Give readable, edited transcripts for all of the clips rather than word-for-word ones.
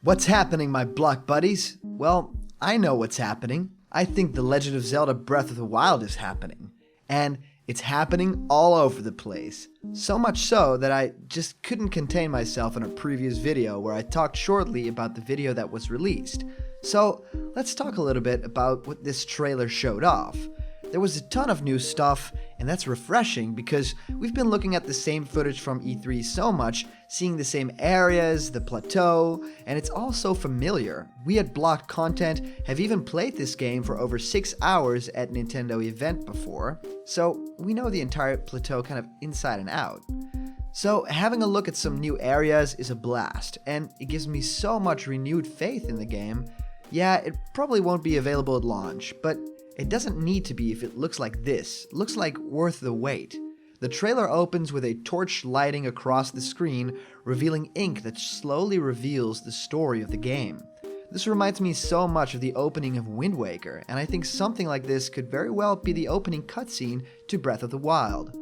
What's happening, my block buddies? Well, I know what's happening. I think The Legend of Zelda Breath of the Wild is happening. And it's happening all over the place. So much so that I just couldn't contain myself in a previous video where I talked shortly about the video that was released. So let's talk a little bit about what this trailer showed off. There was a ton of new stuff, and that's refreshing because we've been looking at the same footage from E3 so much, seeing the same areas, the plateau, and it's all so familiar. We at Blocked Content have even played this game for over 6 hours at Nintendo event before, so we know the entire plateau kind of inside and out. So having a look at some new areas is a blast, and it gives me so much renewed faith in the game. Yeah, it probably won't be available at launch, but it doesn't need to be if it looks like this. It looks like worth the wait. The trailer opens with a torch lighting across the screen, revealing ink that slowly reveals the story of the game. This reminds me so much of the opening of Wind Waker, and I think something like this could very well be the opening cutscene to Breath of the Wild.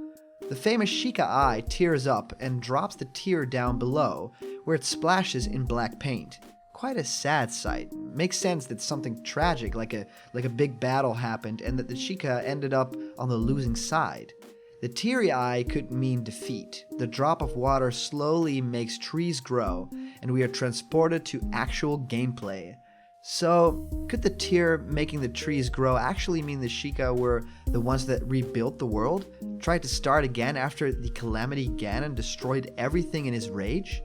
The famous Sheikah eye tears up and drops the tear down below, where it splashes in black paint. Quite a sad sight. Makes sense that something tragic like a big battle happened and that the Sheikah ended up on the losing side. The teary eye could mean defeat. The drop of water slowly makes trees grow, and we are transported to actual gameplay. So, could the tear making the trees grow actually mean the Sheikah were the ones that rebuilt the world? Tried to start again after the Calamity Ganon destroyed everything in his rage?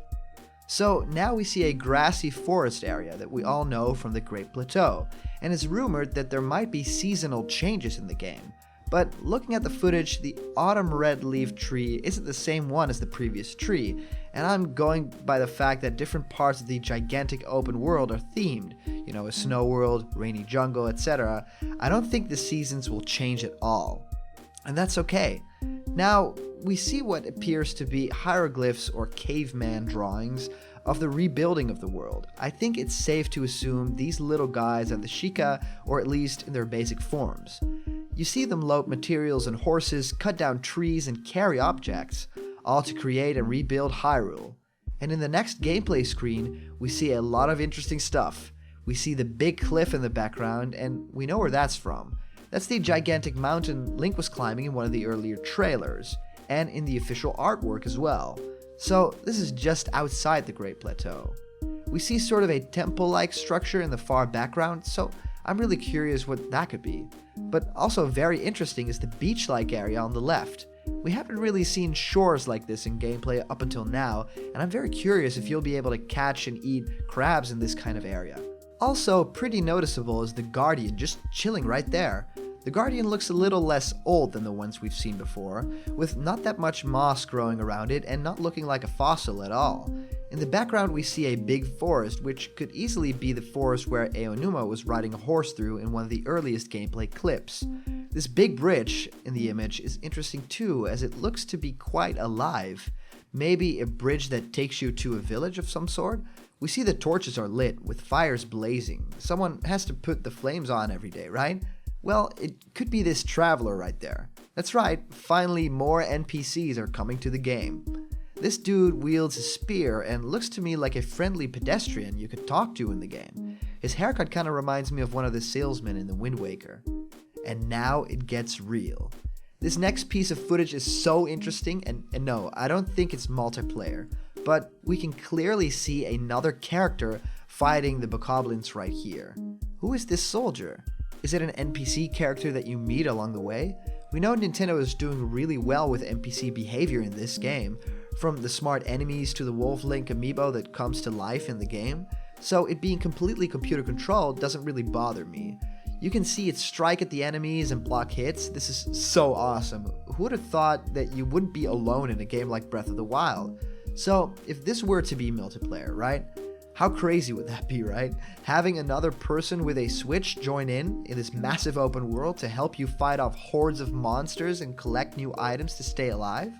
So now we see a grassy forest area that we all know from the Great Plateau, and it's rumored that there might be seasonal changes in the game. But looking at the footage, the autumn red leaf tree isn't the same one as the previous tree, and I'm going by the fact that different parts of the gigantic open world are themed, a snow world, rainy jungle, etc. I don't think the seasons will change at all, and that's okay. Now, we see what appears to be hieroglyphs or caveman drawings of the rebuilding of the world. I think it's safe to assume these little guys are the Sheikah, or at least in their basic forms. You see them load materials and horses, cut down trees, and carry objects, all to create and rebuild Hyrule. And in the next gameplay screen, we see a lot of interesting stuff. We see the big cliff in the background, and we know where that's from. That's the gigantic mountain Link was climbing in one of the earlier trailers, and in the official artwork as well. So this is just outside the Great Plateau. We see sort of a temple-like structure in the far background, so I'm really curious what that could be. But also very interesting is the beach-like area on the left. We haven't really seen shores like this in gameplay up until now, and I'm very curious if you'll be able to catch and eat crabs in this kind of area. Also, pretty noticeable is the Guardian just chilling right there. The Guardian looks a little less old than the ones we've seen before, with not that much moss growing around it and not looking like a fossil at all. In the background we see a big forest, which could easily be the forest where Aonuma was riding a horse through in one of the earliest gameplay clips. This big bridge in the image is interesting too, as it looks to be quite alive. Maybe a bridge that takes you to a village of some sort? We see the torches are lit, with fires blazing. Someone has to put the flames on every day, right? Well, it could be this traveler right there. That's right, finally more NPCs are coming to the game. This dude wields a spear and looks to me like a friendly pedestrian you could talk to in the game. His haircut kinda reminds me of one of the salesmen in the Wind Waker. And now it gets real. This next piece of footage is so interesting, and no, I don't think it's multiplayer, but we can clearly see another character fighting the bokoblins right here. Who is this soldier? Is it an NPC character that you meet along the way? We know Nintendo is doing really well with NPC behavior in this game, from the smart enemies to the Wolf Link amiibo that comes to life in the game, so it being completely computer controlled doesn't really bother me. You can see it strike at the enemies and block hits. This is so awesome. Who would have thought that you wouldn't be alone in a game like Breath of the Wild? So, if this were to be multiplayer, right? How crazy would that be, right? Having another person with a Switch join in this massive open world to help you fight off hordes of monsters and collect new items to stay alive?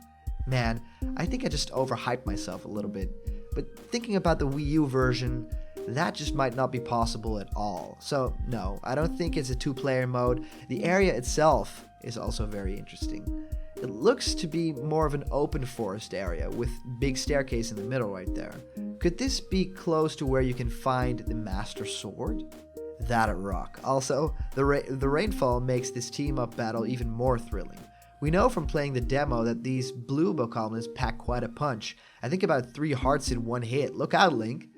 Man, I think I just overhyped myself a little bit. But thinking about the Wii U version, that just might not be possible at all. So no, I don't think it's a two-player mode. The area itself is also very interesting. It looks to be more of an open forest area with big staircase in the middle right there. Could this be close to where you can find the Master Sword? That'd rock. Also, the rainfall makes this team-up battle even more thrilling. We know from playing the demo that these blue bokoblins pack quite a punch. I think about 3 hearts in one hit. Look out, Link.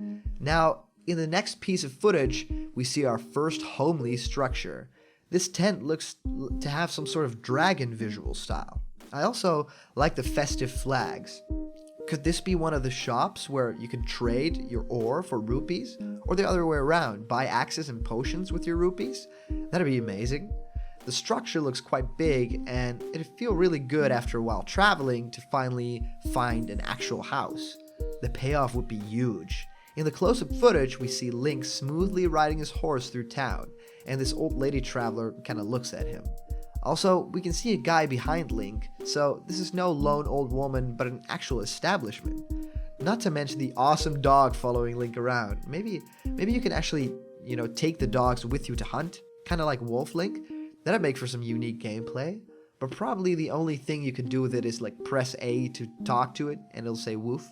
Now, in the next piece of footage, we see our first homely structure. This tent looks to have some sort of dragon visual style. I also like the festive flags. Could this be one of the shops where you can trade your ore for rupees? Or the other way around, buy axes and potions with your rupees? That'd be amazing. The structure looks quite big, and it'd feel really good after a while traveling to finally find an actual house. The payoff would be huge. In the close-up footage, we see Link smoothly riding his horse through town, and this old lady traveler kind of looks at him. Also, we can see a guy behind Link, so this is no lone old woman, but an actual establishment. Not to mention the awesome dog following Link around. Maybe you can actually, take the dogs with you to hunt, kind of like Wolf Link. That'd make for some unique gameplay, but probably the only thing you can do with it is like press A to talk to it, and it'll say woof.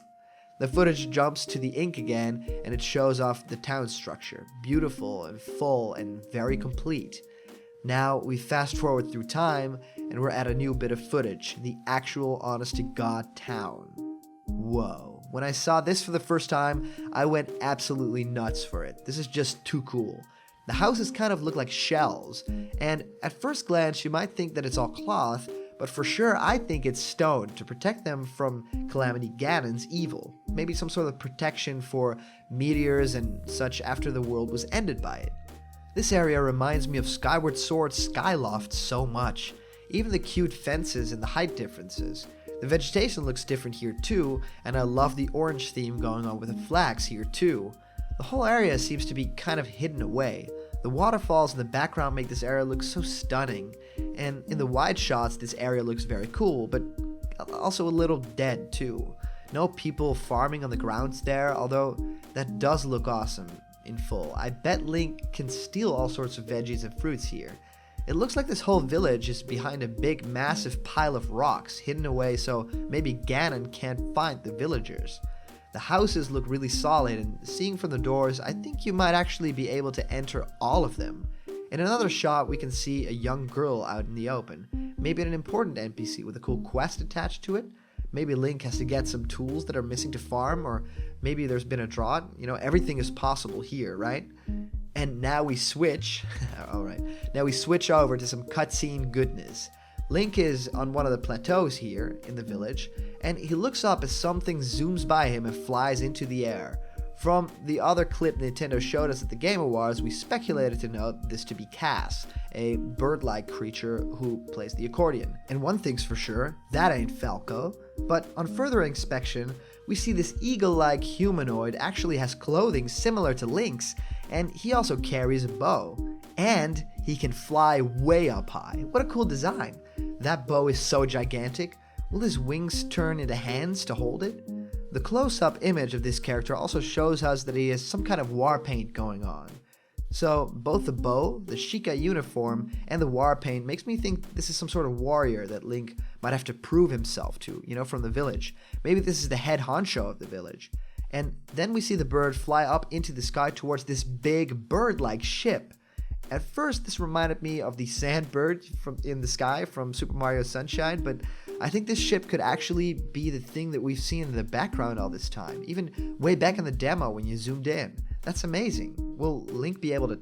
The footage jumps to the ink again, and it shows off the town structure. Beautiful and full and very complete. Now we fast forward through time, and we're at a new bit of footage, the actual honest-to-God town. Whoa. When I saw this for the first time, I went absolutely nuts for it. This is just too cool. The houses kind of look like shells, and at first glance you might think that it's all cloth, but for sure I think it's stone to protect them from Calamity Ganon's evil. Maybe some sort of protection for meteors and such after the world was ended by it. This area reminds me of Skyward Sword's Skyloft so much, even the cute fences and the height differences. The vegetation looks different here too, and I love the orange theme going on with the flags here too. The whole area seems to be kind of hidden away. The waterfalls in the background make this area look so stunning, and in the wide shots this area looks very cool, but also a little dead too. No people farming on the grounds there, although that does look awesome in full. I bet Link can steal all sorts of veggies and fruits here. It looks like this whole village is behind a big massive pile of rocks hidden away so maybe Ganon can't find the villagers. The houses look really solid, and seeing from the doors, I think you might actually be able to enter all of them. In another shot, we can see a young girl out in the open. Maybe an important NPC with a cool quest attached to it. Maybe Link has to get some tools that are missing to farm, or maybe there's been a drought. Everything is possible here, right? And now we switch. Alright. Now we switch over to some cutscene goodness. Link is on one of the plateaus here in the village, and he looks up as something zooms by him and flies into the air. From the other clip Nintendo showed us at the Game Awards, we speculated to know this to be Cass, a bird-like creature who plays the accordion. And one thing's for sure, that ain't Falco. But on further inspection, we see this eagle-like humanoid actually has clothing similar to Link's, and he also carries a bow. And he can fly way up high. What a cool design. That bow is so gigantic. Will his wings turn into hands to hold it? The close-up image of this character also shows us that he has some kind of war paint going on. So both the bow, the Sheikah uniform, and the war paint makes me think this is some sort of warrior that Link might have to prove himself to, from the village. Maybe this is the head honcho of the village. And then we see the bird fly up into the sky towards this big bird-like ship. At first, this reminded me of the sand bird in the sky from Super Mario Sunshine, but I think this ship could actually be the thing that we've seen in the background all this time, even way back in the demo when you zoomed in. That's amazing. Will Link be able to,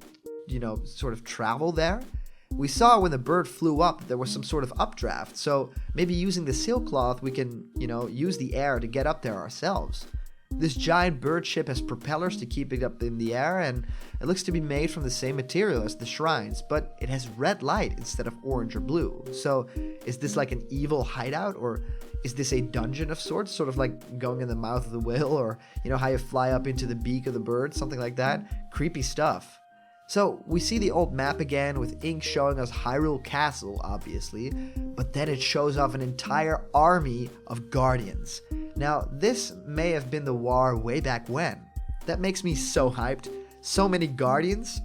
sort of travel there? We saw when the bird flew up that there was some sort of updraft, so maybe using the silk cloth we can, use the air to get up there ourselves. This giant bird ship has propellers to keep it up in the air, and it looks to be made from the same material as the shrines, but it has red light instead of orange or blue. So is this like an evil hideout, or is this a dungeon of sorts, sort of like going in the mouth of the whale, or how you fly up into the beak of the bird, something like that? Creepy stuff. So we see the old map again with ink showing us Hyrule Castle, obviously, but then it shows off an entire army of guardians. Now, this may have been the war way back when. That makes me so hyped. So many guardians.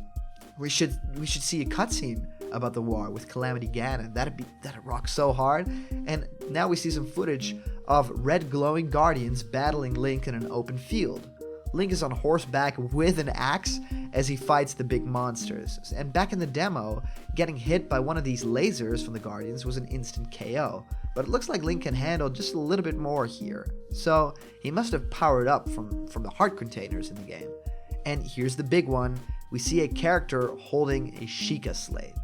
We should see a cutscene about the war with Calamity Ganon. That'd rock so hard. And now we see some footage of red glowing guardians battling Link in an open field. Link is on horseback with an axe as he fights the big monsters. And back in the demo, getting hit by one of these lasers from the Guardians was an instant KO. But it looks like Link can handle just a little bit more here. So he must have powered up from the heart containers in the game. And here's the big one. We see a character holding a Sheikah slate.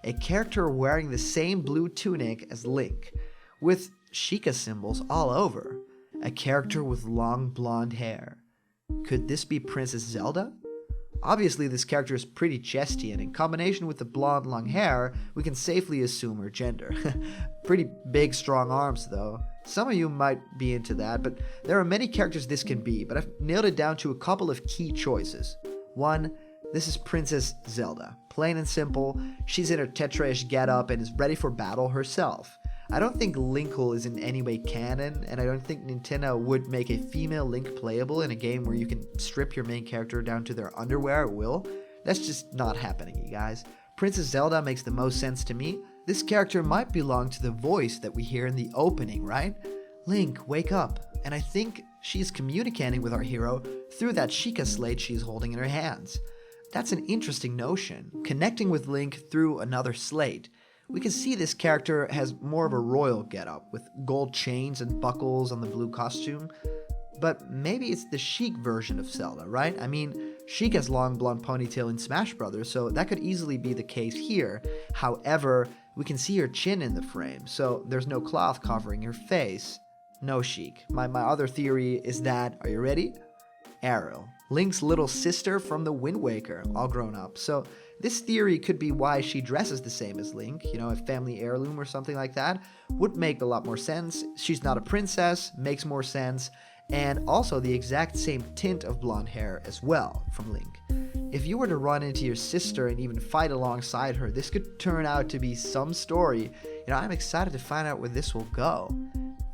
A character wearing the same blue tunic as Link, with Sheikah symbols all over. A character with long blonde hair. Could this be Princess Zelda? Obviously, this character is pretty chesty, and in combination with the blonde long hair, we can safely assume her gender. Pretty big, strong arms, though. Some of you might be into that, but there are many characters this can be, but I've nailed it down to a couple of key choices. One, this is Princess Zelda. Plain and simple, she's in her Tetra-ish getup and is ready for battle herself. I don't think Linkle is in any way canon, and I don't think Nintendo would make a female Link playable in a game where you can strip your main character down to their underwear at will. That's just not happening, you guys. Princess Zelda makes the most sense to me. This character might belong to the voice that we hear in the opening, right? Link, wake up. And I think she's communicating with our hero through that Sheikah slate she's holding in her hands. That's an interesting notion, connecting with Link through another slate. We can see this character has more of a royal getup, with gold chains and buckles on the blue costume. But maybe it's the Sheik version of Zelda, right? I mean, Sheik has long blonde ponytail in Smash Brothers, so that could easily be the case here. However, we can see her chin in the frame, so there's no cloth covering her face. No Sheik. My other theory is that, are you ready? Ariel, Link's little sister from the Wind Waker, all grown up. So this theory could be why she dresses the same as Link, a family heirloom or something like that. Would make a lot more sense. She's not a princess, makes more sense. And also the exact same tint of blonde hair as well from Link. If you were to run into your sister and even fight alongside her, this could turn out to be some story. I'm excited to find out where this will go.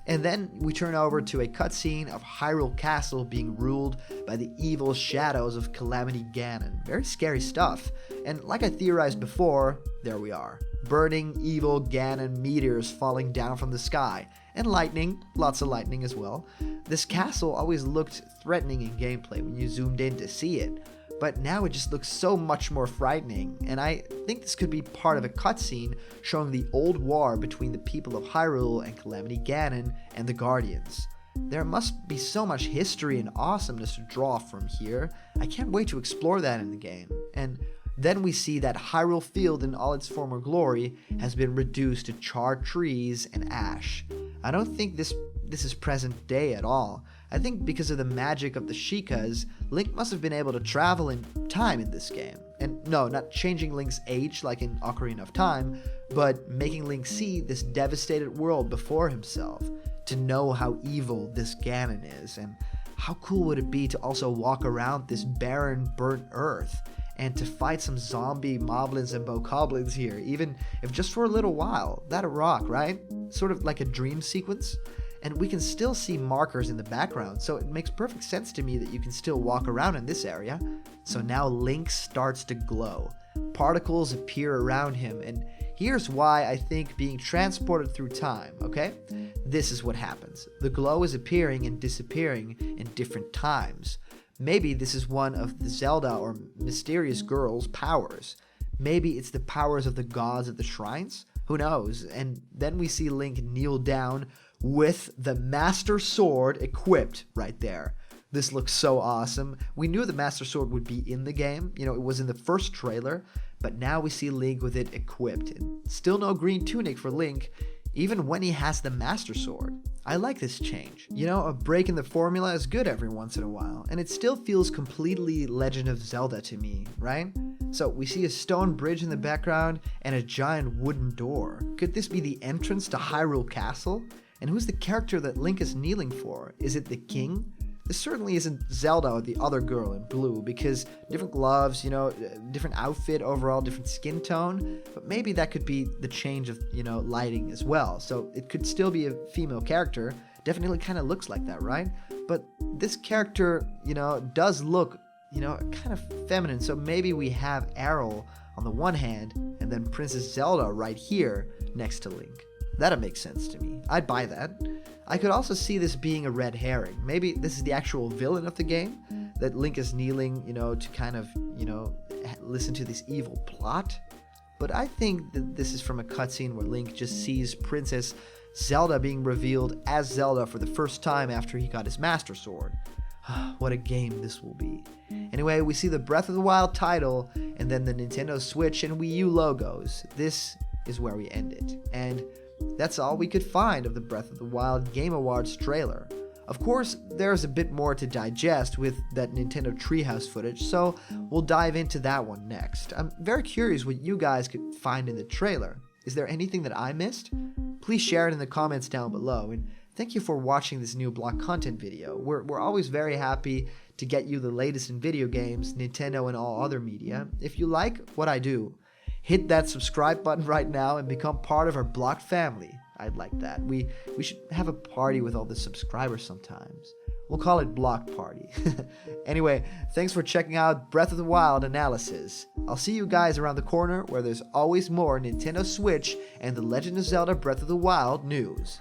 And then we turn over to a cutscene of Hyrule Castle being ruled by the evil shadows of Calamity Ganon. Very scary stuff. And like I theorized before, there we are. Burning evil Ganon meteors falling down from the sky. And lightning, lots of lightning as well. This castle always looked threatening in gameplay when you zoomed in to see it. But now it just looks so much more frightening, and I think this could be part of a cutscene showing the old war between the people of Hyrule and Calamity Ganon and the Guardians. There must be so much history and awesomeness to draw from here. I can't wait to explore that in the game. And then we see that Hyrule Field in all its former glory has been reduced to charred trees and ash. I don't think this is present day at all. I think because of the magic of the Sheikahs, Link must have been able to travel in time in this game. And no, not changing Link's age like in Ocarina of Time, but making Link see this devastated world before himself, to know how evil this Ganon is, and how cool would it be to also walk around this barren, burnt earth, and to fight some zombie moblins and bokoblins here, even if just for a little while. That'd rock, right? Sort of like a dream sequence. And we can still see markers in the background, so it makes perfect sense to me that you can still walk around in this area. So now Link starts to glow. Particles appear around him, and here's why I think being transported through time, okay? This is what happens. The glow is appearing and disappearing in different times. Maybe this is one of the Zelda or mysterious girl's powers. Maybe it's the powers of the gods of the shrines? Who knows? And then we see Link kneel down with the Master Sword equipped right there. This looks so awesome. We knew the Master Sword would be in the game. It was in the first trailer, but now we see Link with it equipped. And still no green tunic for Link, even when he has the Master Sword. I like this change. A break in the formula is good every once in a while, and it still feels completely Legend of Zelda to me, right? So we see a stone bridge in the background and a giant wooden door. Could this be the entrance to Hyrule Castle? And who's the character that Link is kneeling for? Is it the king? This certainly isn't Zelda or the other girl in blue, because different gloves, different outfit overall, different skin tone, but maybe that could be the change of, lighting as well. So it could still be a female character. Definitely kind of looks like that, right? But this character, does look, kind of feminine. So maybe we have Ariel on the one hand and then Princess Zelda right here next to Link. That'd make sense to me. I'd buy that. I could also see this being a red herring. Maybe this is the actual villain of the game, that Link is kneeling, to kind of, listen to this evil plot. But I think that this is from a cutscene where Link just sees Princess Zelda being revealed as Zelda for the first time after he got his Master Sword. What a game this will be. Anyway, we see the Breath of the Wild title and then the Nintendo Switch and Wii U logos. This is where we end it. And that's all we could find of the Breath of the Wild Game Awards trailer. Of course, there's a bit more to digest with that Nintendo Treehouse footage, so we'll dive into that one next. I'm very curious what you guys could find in the trailer. Is there anything that I missed? Please share it in the comments down below, and thank you for watching this new blog content video. We're always very happy to get you the latest in video games, Nintendo, and all other media. If you like what I do, hit that subscribe button right now and become part of our blog family. I'd like that. We should have a party with all the subscribers sometimes. We'll call it Block Party. Anyway, thanks for checking out Breath of the Wild analysis. I'll see you guys around the corner where there's always more Nintendo Switch and The Legend of Zelda Breath of the Wild news.